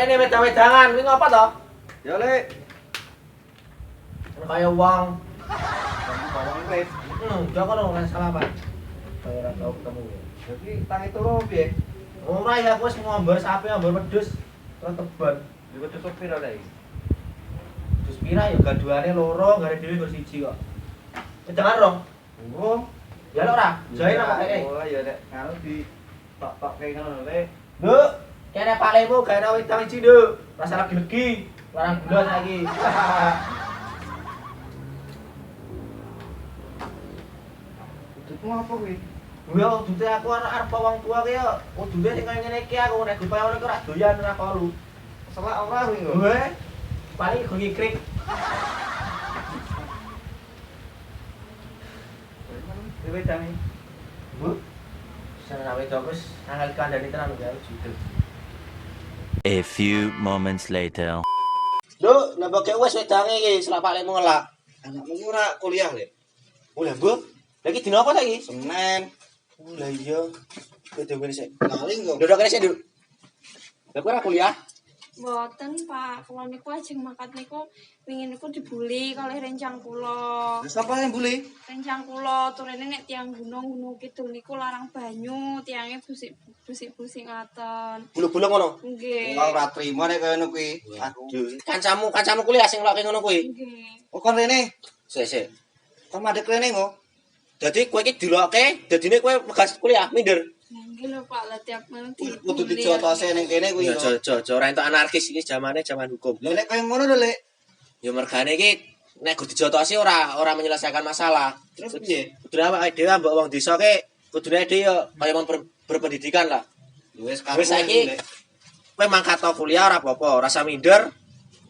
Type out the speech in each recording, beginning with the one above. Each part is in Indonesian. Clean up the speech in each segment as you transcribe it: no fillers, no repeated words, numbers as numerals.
Kene wedang-wedangan, kuwi ngopo to? Ya Lek. Kaya wong. Bawang wis. Yo kono kan salah Pak. Kaya ora tau ketemu. Jadi tangi turu piye? Ora ya aku wis ngombor sapi, ngombor wedhus, terus tebon. Iku tutup pira Lek? Wedhus pira ya gaduhane loro, gare dhewe nggo siji kok. Wedangan rong. Oh. Ya lho ora, jae nang kene. Oh ya Lek, karo di tok-tok kayak ngono Lek. Nduk, kene Pak Lemu gawe wedang siji, Nduk. Rasa lagi legi, larang gula saiki. Itu apa kuwi? Yo, dute aku arep wong tua ki yo, kudune sing kaya ngene iki aku nek upaya ngono ora doyan ora kolu. Selak ora kuwi kok. Gue paling go ngikrik. Dewe tangi. Bu. Sana wedok wis angel kandhani tenan ya judul. A few moments later. Nduk, nembake wis wedange iki, selak Pak Lemu ngelak. Anakmu iki ora kuliah Lek. Oh lah, Bu. Lagi dino apa saiki? Senin. Oh lah iya. Kudu ngene sik. Lali kok. Nduk kene sik, Nduk. Lah kowe ora kuliah? Mboten, Pak. Kula niku ajeng makat niku pengin niku dibuli kalih rencang kula. Lah sapa yang buli? Rencang kula turene nek tiyang gunung kidul niku larang banyu, tiyange busik-busik ngaten. Bulu-bulu ngono. Nggih. Ora trimo nek kaya ngono kuwi. Aku. Kancamu kuliah sing lokke ngono kuwi. Nggih. Oh kon rene. Sik. Kon madhek rene kok. Dadi kowe iki dilokke, dadine kowe megas kuliah minder. Nggih lho, Pak. Lah tiap malam Kudu dijotose ning kene kuwi. Ya aja ora entuk anarkis iki zaman hukum. Lah nek kaya ngono lho Lek. Ya mergane iki nek kudu dijotosi ora menyelesaikan masalah. Terus piye? Kudune awake dhewe mbok wong desa ke kudune dhewe ya kaya wong berpendidikan lah. Wis Wis saiki kowe mangkat kuliah ora apa-apa, rasa minder,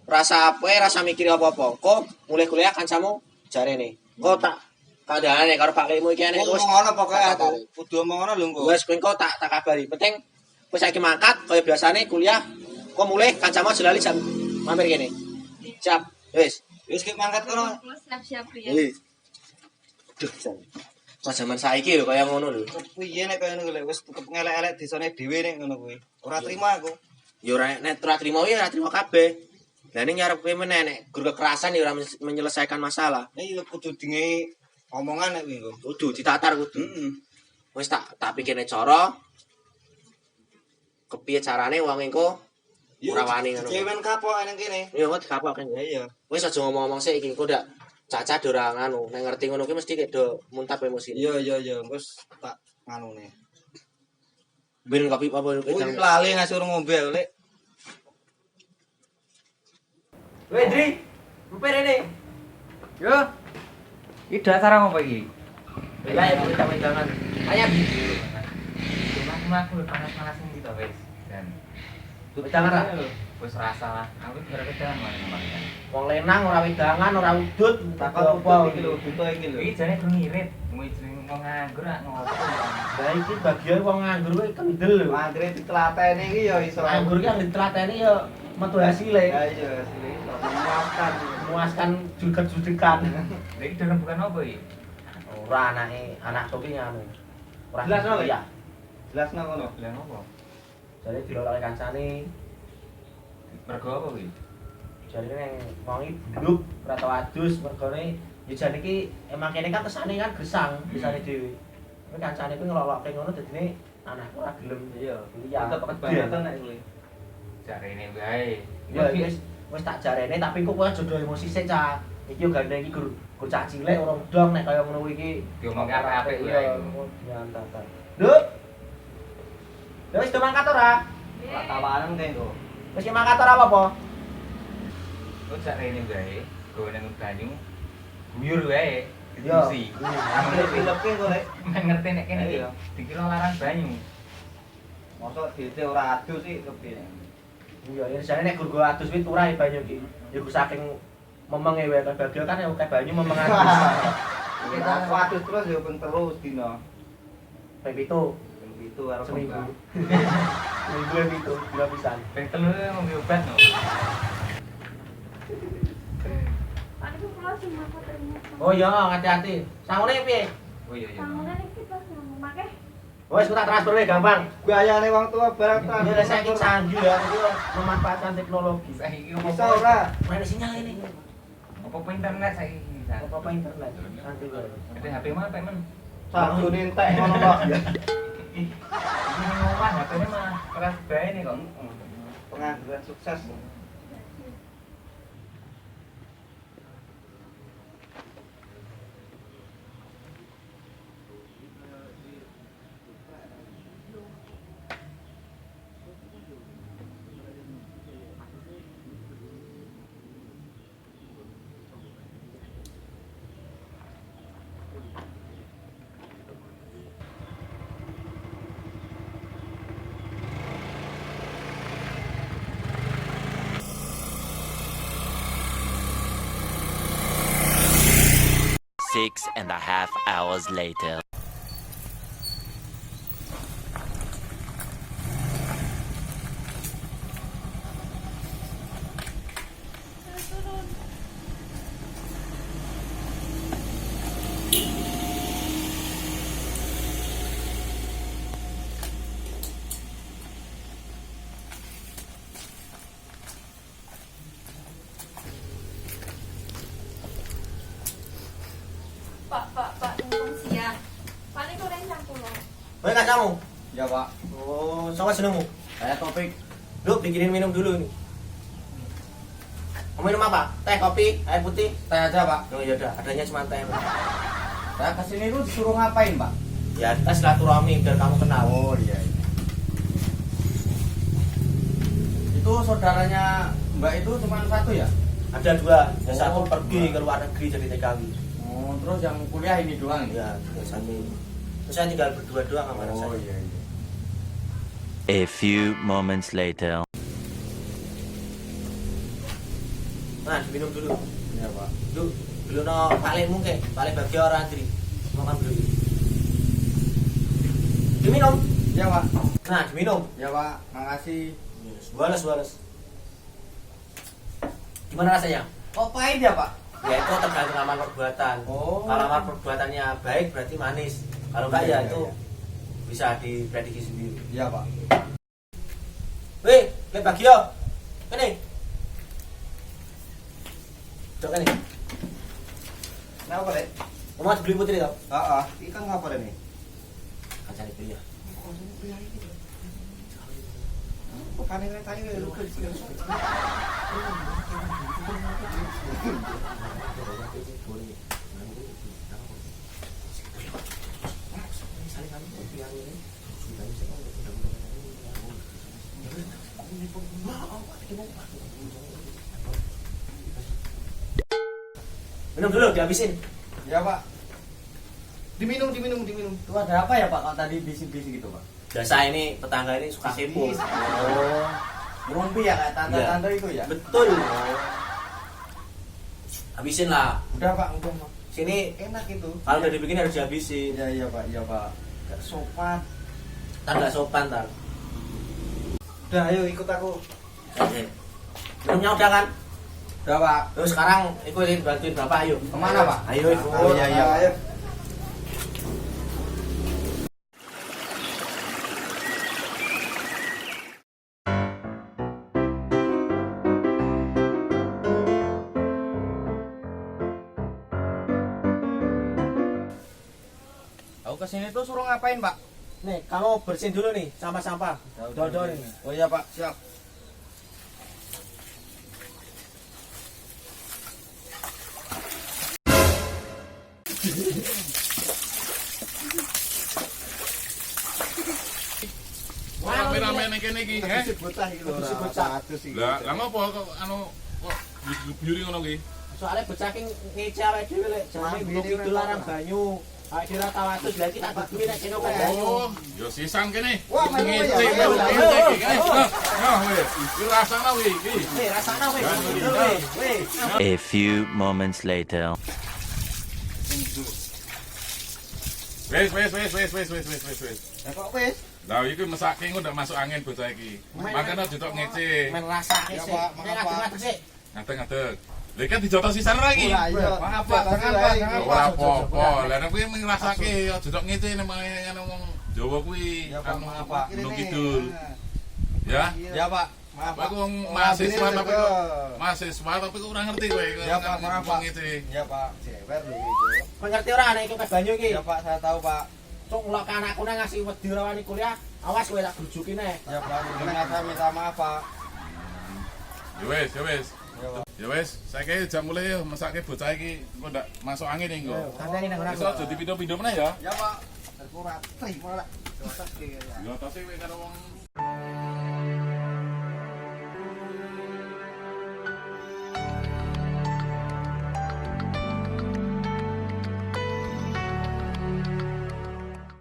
rasa mikir apa-apa. Kok mulai kuliah kancamu jarene. Kok tak kandhane karo Pak Lemu iki nek wis ngono pokoke aku. Kudu omong ngono lho kok. wis kowe tak kabari. Penting kowe saiki mangkat kaya biasane kuliah, kok mulai kancamu jelali jam mampir kene. Siap. Wis. Wis ki mangkat kono. Kula siap-siap ya. Wis. Duh, pas zaman saiki lho kaya ngono lho. Piye nek kaya ngono Lek wis tetep ngelek-elek desane dhewe nek ngono kuwi. Ora trimo aku. Ya ora nek ora trimo ya ora trimo kabeh. Lah ning nyarep kowe meneh nek gur kekerasan ya ora menyelesaikan masalah. Nek yo kudu dingi omongan nek kuwi kok. Kudu ditatar kudu. Heeh. Wis tak pikirne cara kepiye carane wong engko ora wani ngono. Cewen kapok nang kene. Ya kok dikapok kan. Iya. Wis aja ngomong-ngomong sik iki engko ndak caca ora nganu. Nek ngerti ngono ki mesti kedo muntap emosi. Iya. Wis tak nganune. Ben kopi apa Wis lali ngasur ngombe aku Lek. Wedri, mpir ini. Yo. Iki dasar apa iki? Lah ya wedangan. Ayam. Aku panas-panas iki to wis. Dan Wedangan ra. wis rasa lah. Aku berapa jalan mana. Wong lenang ora wedangan, ora udut, Takon apa iki lho, butuh iki lho. Iki jane durung ngirit. Mau jeneng wong nganggur ra ngopo. Lah iki bagian wong nganggur kuwi kendel lho. Anggere ditlateni iki ya iso. Nganggur ki yang ditlateni ya metu hasile. Ya iya, asli iso memuaskan. Memuaskan judekan. Iki durung bukan apa iki? Ora anak toki nganu. Ora Jelas no, ya. Jelas nang ngono. Lah ngopo? Jadi dilolake kancane, Mergo apa kuwi? jarine nang wengi bluk ora tau adus mergone ya jane iki emang kene kan kesane kan gesang bisane dhewe. Tapi kancane kuwi ngelolokke ngono dadine anakku ora gelem Iya. kuliah. Tetep kebangetan nek kuwi. Jarene wae. Ya wis tak jarene tapi kok kowe jodoh emosi sik, Cak. Iki yo gandeng iki gur cah cilik ora udang nek kaya ngono iki. Diomongke apik-apik Iya, wae. nyantai. Nduk. Ya wis do mangkat ora? Ora tawanan kene kok. Wis mangkat ora apa-apa? Kok jarene wae. Gowo nang banyu. Guyur wae. Iya. Diskusi. Anggere pileke kok Lek. Ngerti nek kene iki Iya. dikira larang banyu. Mosok dite ora adus sih kepiye. Iya, ya jane nek gur adus kuwi turah banyu iki. Ya ku saking memenge wae bagel kan ya kayak banyu memeng adus. Kita adus terus ya ping terus dina. Ping 7 Ping 7 karo seminggu. kembang. Seminggu ya itu, dina pisan. Ping telu ngombe obat no. Pak niku kula cuma ketemu. Oh iya, hati-hati. Sangune piye? Oh iya iya. Bangunan iki pas ngomong makeh Wes ku tak transfer wae gampang. Biayane wong tua barang Ya lah saiki canggih ya itu memanfaatkan teknologi. Saiki Bisa ora? Mana sinyal ini? Apa internet saiki bisa. Apa internet? Santai wae. Ada HP mah apa men? Satu entek ngono kok. Ini ngomong HP-nya mah keras bae nih kok. Pengangguran sukses. Six and a half hours later. Pak, mumpung siang. Pak ini kok rencang pulang. Woi kacamu. Ya, Pak. Oh, sama jenengmu? Saya Topik. Lu bikinin minum dulu ini. Mau minum apa? Teh, kopi, air putih? Teh aja, Pak. Oh ya udah, adanya cuma teh. Saya kesini tuh disuruh ngapain, Pak? Ya, kita silaturahmi biar kamu kenal. Oh, iya. Itu saudaranya Mbak itu cuma satu ya? Ada dua, yang Oh, satu pergi dua. ke luar negeri jadi TKW. Oh, terus yang kuliah ini doang Ya, biasanya. Terus saya tinggal berdua doang sama anak Oh, saya. iya. A few moments later. Nah, diminum dulu. Iya, Pak. Dulu no paling mungkin, paling bagi orang antri. Makan dulu. Diminum. Iya, Pak. Nah, diminum. Ya, Pak. Makasih. Balas. Gimana rasanya? Kok pahit ya, Pak? Ya itu tergantung amal perbuatan. Oh. Kalau amal perbuatannya baik berarti manis. Kalau enggak Iya, ya itu iya. bisa diprediksi sendiri. Iya, Pak. Weh, lihat bagi yo. Ini. Cok ini. Kenapa, Dek? Mau beli putri tau? Heeh. Ini kan ngapa ini? Kancane pria. Kok panen tanya ya lu Minum dulu, dihabisin. Ya, Pak. Diminum. Itu ada apa ya, Pak? Kalau tadi bisik-bisik gitu, Pak? Biasa ini tetangga ini suka kepo. Oh. Ngerumpi ya kayak tante-tante itu ya? Betul. Habisin lah. Udah, Pak, udah, Pak. Sini Enak itu. kalau udah dibikin harus dihabisin. Iya, Pak. Gak sopan. Ntar nggak sopan ntar. Udah, ayo ikut aku. Oke. Minumnya udah kan? Udah, Pak. Terus sekarang ikutin bantuin bapak ayo. Kemana, Pak? Ayo ikut. Oh, iya, ayo. Aku kesini tuh suruh ngapain, Pak? Nih, kamu bersihin dulu nih sampah-sampah. Dodol ini. Oh iya, Pak, siap. Rame-rame ning kene iki, he? Bocah iki lho. Bocah, bocah. Lah, lah ngopo kok anu kok buyuri ngono ki? Soalnya bocah ki ngece awake dhewe lek jane gunung kidul larang banyu. Awake dhewe ora tau atus lha iki tak duduhi nek kene kok banyu. Oh, yo sisan kene. Wah, melu ya. Ngece, Ayo, ngece, ayo, ngece, kene. Nah, weh, iki rasane weh iki. Weh, rasane weh. Jangan Weh, weh. A few moments later. Wes. Ya kok wis? Lah iki mesake engko ndak masuk angin bocah iki. Makane ditok ngece. Men rasake Ya, sih. Pak, Nek maaf, Pak. ngadeg sih. Ngadeg-ngadeg. Lha kan dijotos sisan ora iki? Ora, iya. Maaf, Pak, Pak. jangan, Pak, jangan, Ora apa-apa. Lah nek kuwi ngrasake ditok ngece nek ngomong Jawa kuwi Ya, Pak, anu maaf, Pak. Gunung Kidul. Ya. Ya Pak, maaf Kowe Pak. ku wong mahasiswa Maaf, tapi ini kok juga. mahasiswa tapi kok ora ngerti kowe. Ya Pak, maaf Pak. Ngece. Ya Pak, jewer lho itu. Kau ngerti ora nek ikut banyu iki? Ya Pak, saya tahu Pak. Cuk ngelok anakku nang ngasih wedi ora wani kuliah. Awas kowe tak grujuki nek. Ya Pak, dengan saya minta maaf Pak. Ya wis, ya wis. Ya Pak. Ya wis, saiki jam mulai yo mesake bocah iki kok ndak masuk angin iki kok. Kandani nang Iso aja dipindah-pindah meneh ya. Ya Pak. Terkurat, terima lah. Dosa ki ya. Ya tase kowe karo wong